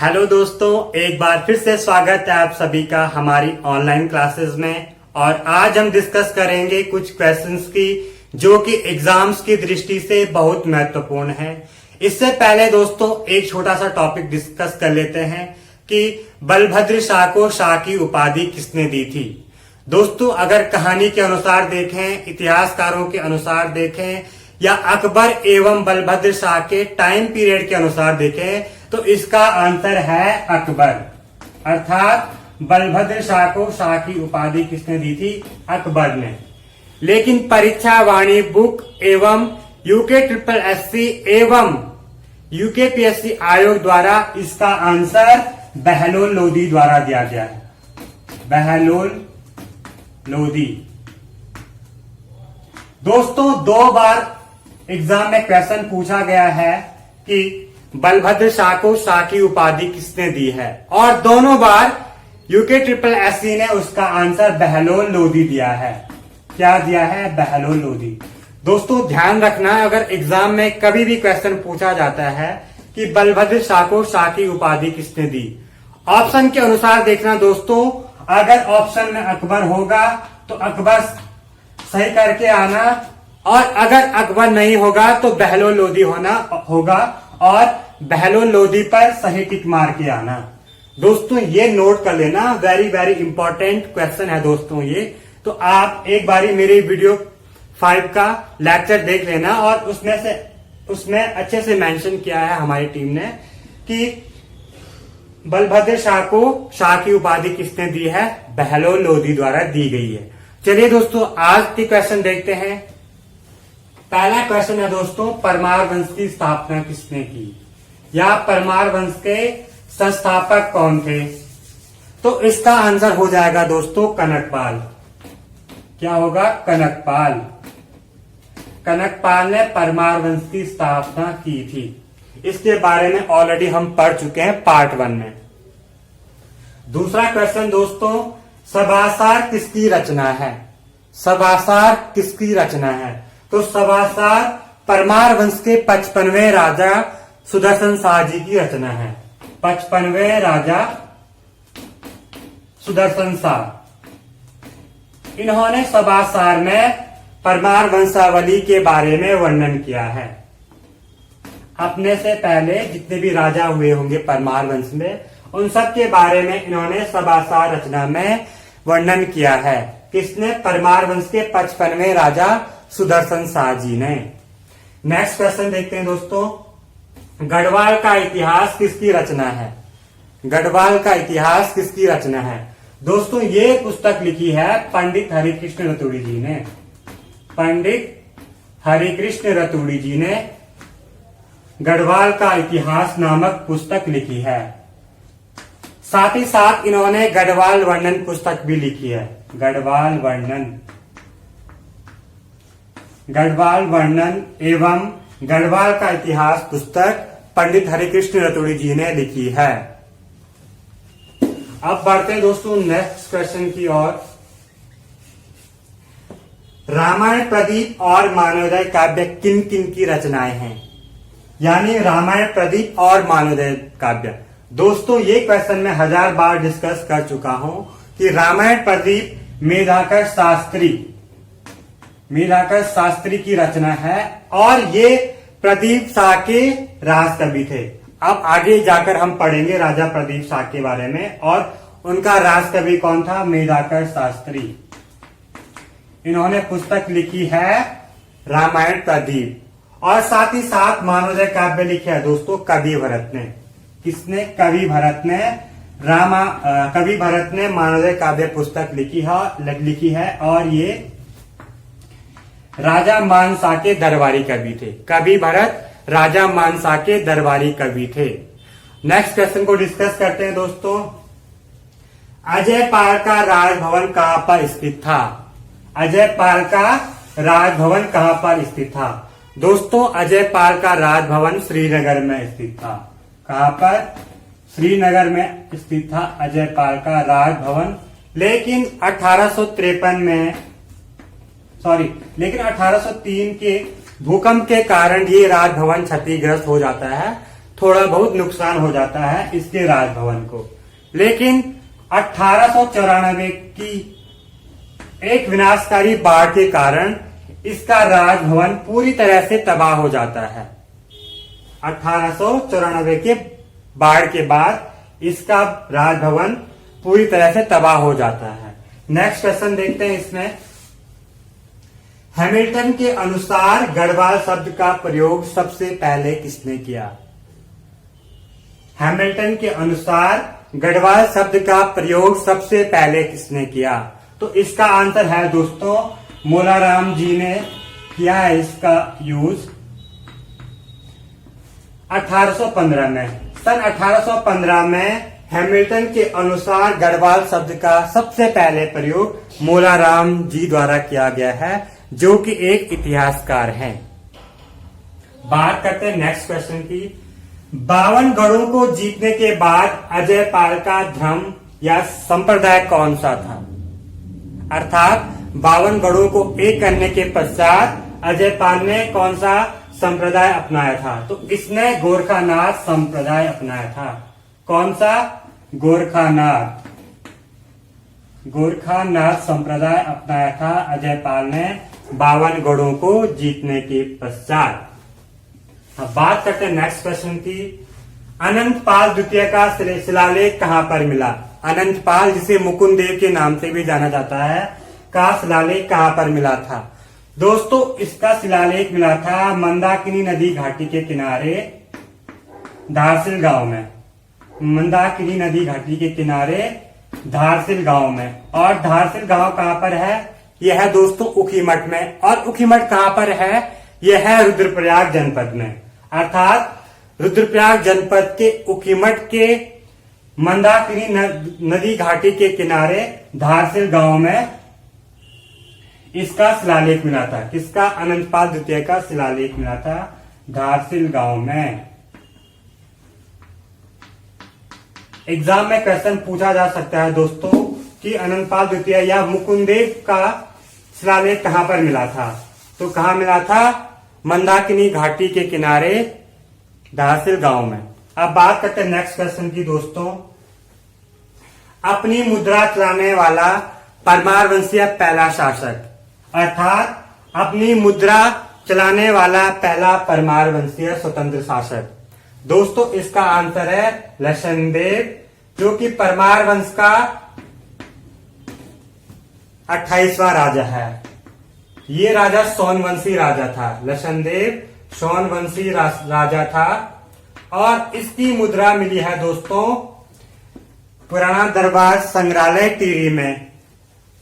Hello दोस्तों, एक बार फिर से स्वागत है आप सभी का हमारी ऑनलाइन क्लासेस में। और आज हम डिस्कस करेंगे कुछ क्वेश्चंस की जो कि एग्जाम्स की दृष्टि से बहुत महत्वपूर्ण है। इससे पहले दोस्तों एक छोटा सा टॉपिक डिस्कस कर लेते हैं कि बलभद्र शाह को शाह की उपाधि किसने दी थी। दोस्तों अगर कहानी के अनुसार देखें, इतिहासकारों के अनुसार देखें या अकबर एवं बलभद्र शाह के टाइम पीरियड के अनुसार देखें तो इसका आंसर है अकबर। अर्थात बलभद्र शाह को शाह की उपाधि किसने दी थी? अकबर ने। लेकिन परीक्षा वाणी बुक एवं UKSSC एवं UKPSC आयोग द्वारा इसका आंसर बहलोल लोधी द्वारा दिया गया है। बहलोल लोधी। दोस्तों 2 बार एग्जाम में क्वेश्चन पूछा गया है कि बलभद्र शाह को शाह की उपाधि किसने दी है, और दोनों बार UKSSC ने उसका आंसर बहलोल लोधी दिया है। क्या दिया है? बहलोल लोधी। दोस्तों ध्यान रखना, अगर एग्जाम में कभी भी क्वेश्चन पूछा जाता है कि बलभद्र शाह को शाह की उपाधि किसने दी, ऑप्शन के अनुसार देखना दोस्तों। अगर ऑप्शन में अकबर होगा तो अकबर सही करके आना, और अगर अकबर नहीं होगा तो बहलोल लोधी होगा और बहलोल लोधी पर सही टिक मार के आना। दोस्तों ये नोट कर लेना, वेरी वेरी इंपॉर्टेंट क्वेश्चन है दोस्तों ये। तो आप एक बारी मेरे वीडियो 5 का लेक्चर देख लेना, और उसमें अच्छे से मेंशन किया है हमारी टीम ने कि बलभद्र शाह को शाह की उपाधि किसने दी है? बहलोल लोधी द्वारा दी गई है। चलिए दोस्तों आज के क्वेश्चन देखते हैं। पहला क्वेश्चन है दोस्तों, परमार वंश की स्थापना किसने की, या परमार वंश के संस्थापक कौन थे? तो इसका आंसर हो जाएगा दोस्तों कनकपाल। क्या होगा? कनकपाल। कनकपाल ने परमार वंश की स्थापना की थी। इसके बारे में ऑलरेडी हम पढ़ चुके हैं पार्ट 1 में। दूसरा क्वेश्चन दोस्तों, सभासार किसकी रचना है? सभासार किसकी रचना है? तो सभासार परमार वंश के 55वें राजा सुदर्शन शाह जी की रचना है। 55वें राजा सुदर्शन शाह, इन्होंने सभासार में परमार वंशावली के बारे में वर्णन किया है। अपने से पहले जितने भी राजा हुए होंगे परमार वंश में, उन सब के बारे में इन्होंने सभासार रचना में वर्णन किया है। किसने? परमार वंश के 55वें राजा सुदर्शन शाह जी ने। नेक्स्ट क्वेश्चन देखते हैं दोस्तों, गढ़वाल का इतिहास किसकी रचना है? गढ़वाल का इतिहास किसकी रचना है? दोस्तों ये पुस्तक लिखी है पंडित हरिकृष्ण रतूड़ी जी ने। पंडित हरिकृष्ण रतूड़ी जी ने गढ़वाल का इतिहास नामक पुस्तक लिखी है। साथ ही साथ इन्होंने गढ़वाल वर्णन पुस्तक भी लिखी है। गढ़वाल वर्णन एवं गढ़वाल का इतिहास पुस्तक पंडित हरिकृष्ण रतूड़ी जी ने लिखी है। अब बढ़ते हैं दोस्तों नेक्स्ट क्वेश्चन की ओर। रामायण प्रदीप और मानवोदय काव्य किन किन की रचनाएं हैं? यानी रामायण प्रदीप और मानवोदय काव्य। दोस्तों ये क्वेश्चन मैं 1000 बार डिस्कस कर चुका हूं कि रामायण प्रदीप मेधाकर शास्त्री की रचना है, और ये प्रदीप शाह के राज कवि थे। अब आगे जाकर हम पढ़ेंगे राजा प्रदीप शाह के बारे में, और उनका राज कवि कौन था? मेधाकर शास्त्री। इन्होंने पुस्तक लिखी है रामायण प्रदीप, और साथ ही साथ मानवोदय काव्य लिखे है दोस्तों कवि भरत ने। किसने? कवि भरत ने मानवोदय काव्य पुस्तक लिखी है, और ये राजा मानसा के दरबारी कवि थे। कवि भरत राजा मानसा के दरबारी कवि थे। नेक्स्ट क्वेश्चन को डिस्कस करते हैं दोस्तों। अजयपाल का राजभवन कहां पर स्थित था? अजयपाल का राजभवन कहां पर स्थित था? दोस्तों अजयपाल का राजभवन श्रीनगर में स्थित था। कहां पर? श्रीनगर में स्थित था अजयपाल का राजभवन। लेकिन 1803 के भूकंप के कारण ये राजभवन क्षतिग्रस्त हो जाता है। थोड़ा बहुत नुकसान हो जाता है इसके राजभवन को। लेकिन 1894 की एक विनाशकारी बाढ़ के कारण इसका राजभवन पूरी तरह से तबाह हो जाता है। 1894 के बाढ़ के बाद इसका राजभवन पूरी तरह से तबाह हो जाता है। नेक्स्ट क्वेश्चन देखते हैं इसमें। हैमिल्टन के अनुसार गढ़वाल शब्द का प्रयोग सबसे पहले किसने किया? हैमिल्टन के अनुसार गढ़वाल शब्द का प्रयोग सबसे पहले किसने किया? तो इसका आंसर है दोस्तों मोलाराम जी ने किया है इसका यूज 1815 में। सन 1815 में हैमिल्टन के अनुसार गढ़वाल शब्द का सबसे पहले प्रयोग मोलाराम जी द्वारा किया गया है, जो कि एक इतिहासकार हैं। बात करते हैं नेक्स्ट क्वेश्चन की। 52 गढ़ों को जीतने के बाद अजयपाल का धर्म या संप्रदाय कौन सा था? अर्थात 52 गढ़ों को एक करने के पश्चात अजयपाल ने कौन सा संप्रदाय अपनाया था? तो इसने गोरखानाथ संप्रदाय अपनाया था। कौन सा? गोरखानाथ संप्रदाय अपनाया था अजयपाल ने 52 गढ़ों को जीतने के पश्चात। अब बात करते हैं नेक्स्ट क्वेश्चन की। अनंतपाल द्वितीय का शिलालेख कहां पर मिला? अनंतपाल, जिसे मुकुंद देव के नाम से भी जाना जाता है, का शिलालेख कहां पर मिला था? दोस्तों इसका शिलालेख मिला था मंदाकिनी नदी घाटी के किनारे धारसिल गांव में। मंदाकिनी नदी घाटी के किनारे धारसिल गांव में। और धारसिल गांव कहां पर है? यह है दोस्तों उखीमठ में। और उखीमठ कहां पर है? यह है रुद्रप्रयाग जनपद में। अर्थात रुद्रप्रयाग जनपद के उखीमठ के मंदाकिनी नदी घाटी के किनारे धारसिल गांव में इसका शिलालेख मिला था। किसका? अनंतपाल द्वितीय का शिलालेख मिला था धारसिल गांव में। एग्जाम में क्वेश्चन पूछा जा सकता है दोस्तों कि अनंतपाल द्वितीय या मुकुंदेव का शिलालेख कहां पर मिला था? तो कहां मिला था? मंदाकिनी घाटी के किनारे धारसिल गांव में। अब बात करते हैं नेक्स्ट क्वेश्चन की दोस्तों। अपनी मुद्रा चलाने वाला परमार वंशीय पहला शासक, अर्थात अपनी मुद्रा चलाने वाला पहला परमार वंशीय स्वतंत्र शासक। दोस्तों इसका आंसर है लक्षणदेव, जो कि परमार वंश का 28वां राजा है। ये राजा सोनवंशी राजा था। लक्षणदेव सोनवंशी राजा था। और इसकी मुद्रा मिली है दोस्तों पुराना दरबार संग्रहालय टिहरी में।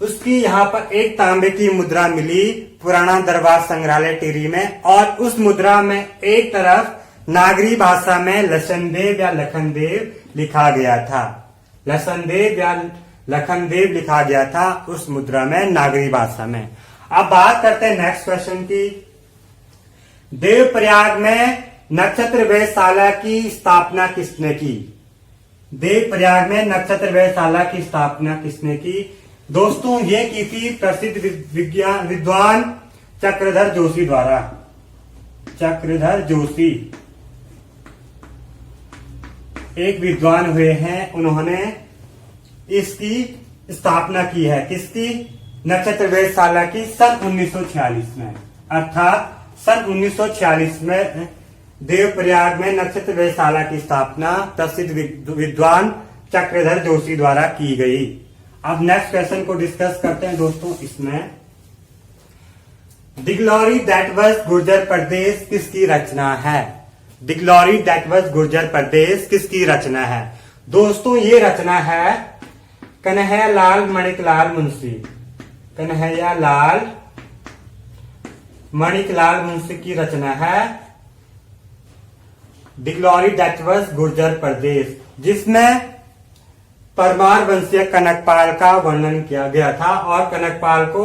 उसकी यहाँ पर एक तांबे की मुद्रा मिली पुराना दरबार संग्रहालय टिहरी में। और उस मुद्रा में एक तरफ नागरी भाषा में लक्षणदेव या लखनदेव लिखा गया था। लक्षणदेव या लखनदेव लिखा गया था उस मुद्रा में, नागरी भाषा में। अब बात करते हैं नेक्स्ट क्वेश्चन की। देवप्रयाग में नक्षत्र वेधशाला की स्थापना किसने की? देवप्रयाग में नक्षत्र वेधशाला की स्थापना किसने की? दोस्तों ये की थी प्रसिद्ध विद्वान चक्रधर जोशी द्वारा। चक्रधर जोशी एक विद्वान हुए हैं, उन्होंने इसकी स्थापना की है। किसकी? नक्षत्र वेधशाला की सन 1946 में। अर्थात सन 1946 में देवप्रयाग में नक्षत्र वेधशाला की स्थापना प्रसिद्ध विद्वान चक्रधर जोशी द्वारा की गई। अब नेक्स्ट क्वेश्चन को डिस्कस करते हैं दोस्तों। इसमें दिगलौरी दैट वाज गुर्जर प्रदेश किसकी रचना है? दिगलौरी दैट वाज गुर्जर प्रदेश किसकी रचना है? दोस्तों ये रचना है कन्हैयालाल माणिकलाल मुंशी। कन्हैयालाल माणिकलाल मुंशी की रचना है दिगलौरी दैट वाज गुर्जर प्रदेश, जिसमें परमार वंशीय कनकपाल का वर्णन किया गया था और कनकपाल को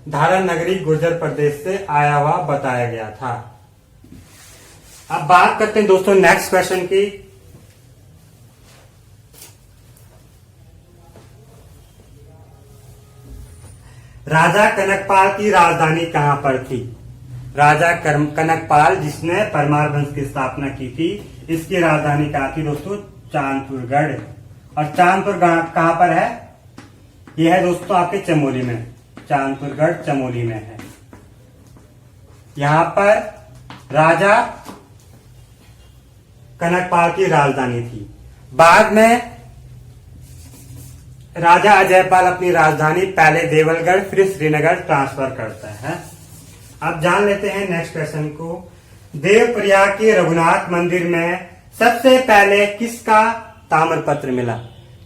धारा नगरी गुर्जर प्रदेश से आया हुआ बताया गया था। अब बात करते हैं दोस्तों नेक्स्ट क्वेश्चन की। राजा कनकपाल की राजधानी कहां पर थी? राजा कनकपाल जिसने परमार वंश की स्थापना की थी, इसकी राजधानी कहाँ थी दोस्तों? चांदपुरगढ़। और चांदपुर कहाँ पर है? यह है दोस्तों आपके चमोली में। चांदपुरगढ़ चमोली में है। यहां पर राजा कनकपाल की राजधानी थी। बाद में राजा अजयपाल अपनी राजधानी पहले देवलगढ़ फिर श्रीनगर ट्रांसफर करता है। अब जान लेते हैं नेक्स्ट क्वेश्चन को। देवप्रयाग के रघुनाथ मंदिर में सबसे पहले किसका ताम्रपत्र मिला?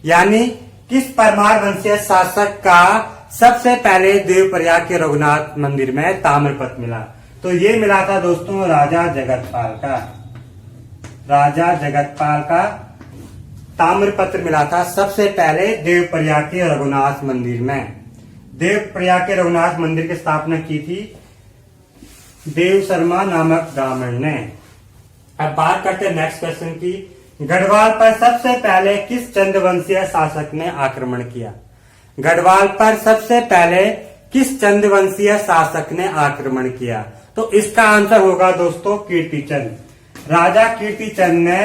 यानी किस परमार वंशीय शासक का सबसे पहले देवप्रयाग के रघुनाथ मंदिर में ताम्रपत्र मिला? तो ये मिला था दोस्तों राजा जगतपाल का। राजा जगतपाल का ताम्रपत्र मिला था सबसे पहले देवप्रयाग के रघुनाथ मंदिर में। देवप्रयाग के रघुनाथ मंदिर की स्थापना की थी देव शर्मा नामक ब्राह्मण ने। अब बात करते हैं नेक्स्ट क्वेश्चन की। गढ़वाल पर सबसे पहले किस चंद्रवंशीय शासक ने आक्रमण किया? गढ़वाल पर सबसे पहले किस चंद्रवंशीय शासक ने आक्रमण किया? तो इसका आंसर होगा दोस्तों कीर्तिचंद। राजा कीर्तिचंद ने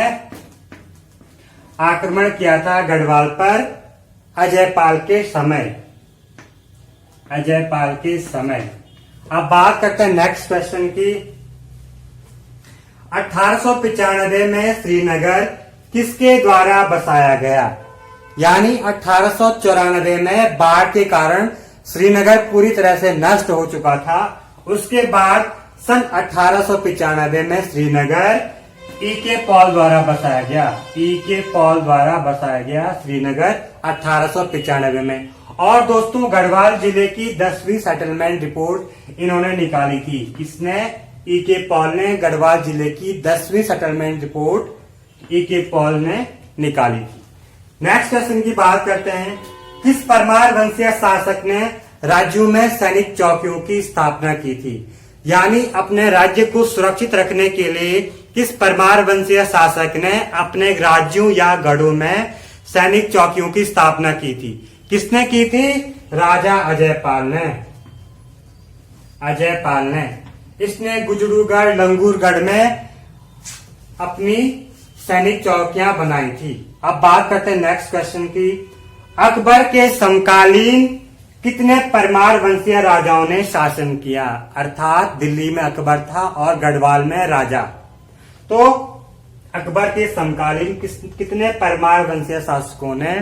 आक्रमण किया था गढ़वाल पर अजयपाल के समय। अजयपाल के समय। अब बात करते हैं नेक्स्ट क्वेश्चन की। 1895 में श्रीनगर किसके द्वारा बसाया गया? यानी 1894 में बाढ़ के कारण श्रीनगर पूरी तरह से नष्ट हो चुका था। उसके बाद सन 1895 में श्रीनगर E.K. पॉल द्वारा बसाया गया। E.K. पॉल द्वारा बसाया गया श्रीनगर 1895 में। और दोस्तों गढ़वाल जिले की 10वीं सेटलमेंट रिपोर्ट इन्होंने निकाली थी। किसने? E.K. पॉल ने गढ़वाल जिले की 10वीं सेटलमेंट रिपोर्ट E.K. पॉल ने निकाली थी। नेक्स्ट क्वेश्चन की बात करते हैं। किस परमार वंशीय शासक ने राज्यों में सैनिक चौकियों की स्थापना की थी? यानी अपने राज्य को सुरक्षित रखने के लिए किस परमार वंशीय शासक ने अपने राज्यों या गढ़ों में सैनिक चौकियों की स्थापना की थी? किसने की थी? राजा अजयपाल ने। अजयपाल ने। इसने गुजरूगढ़ लंगूरगढ़ में अपनी सैनिक चौकियां बनाई थी। अब बात करते हैं नेक्स्ट क्वेश्चन की। अकबर के समकालीन कितने परमार वंशीय राजाओं ने शासन किया? अर्थात दिल्ली में अकबर था और गढ़वाल में राजा। तो अकबर के समकालीन कितने परमार वंशीय शासकों ने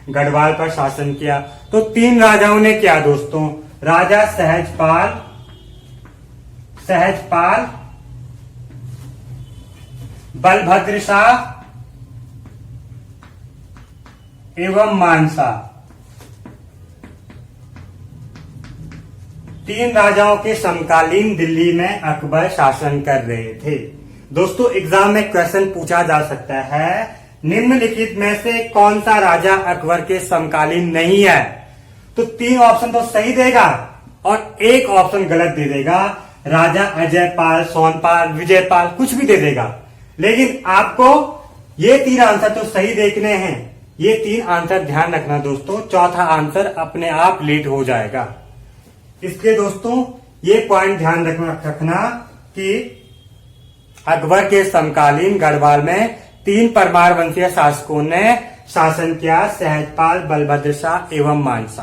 गढ़वाल पर शासन किया? तो 3 राजाओं ने किया दोस्तों। राजा सहजपाल, बलभद्र शाह एवं मानसा। 3 राजाओं के समकालीन दिल्ली में अकबर शासन कर रहे थे। दोस्तों एग्जाम में क्वेश्चन पूछा जा सकता है निम्नलिखित में से कौन सा राजा अकबर के समकालीन नहीं है? तो 3 ऑप्शन तो सही देगा और 1 ऑप्शन गलत दे देगा। राजा अजयपाल, सोनपाल, विजयपाल कुछ भी दे देगा। लेकिन आपको ये 3 आंसर तो सही देखने हैं। ये 3 आंसर ध्यान रखना दोस्तों। चौथा आंसर अपने आप लेट हो जाएगा। इसलिए दोस्तों ये पॉइंट ध्यान रखना कि अकबर के समकालीन गढ़वाल में 3 परमार वंशीय शासकों ने शासन किया। सहजपाल, बलभद्र शाह एवं मानसा।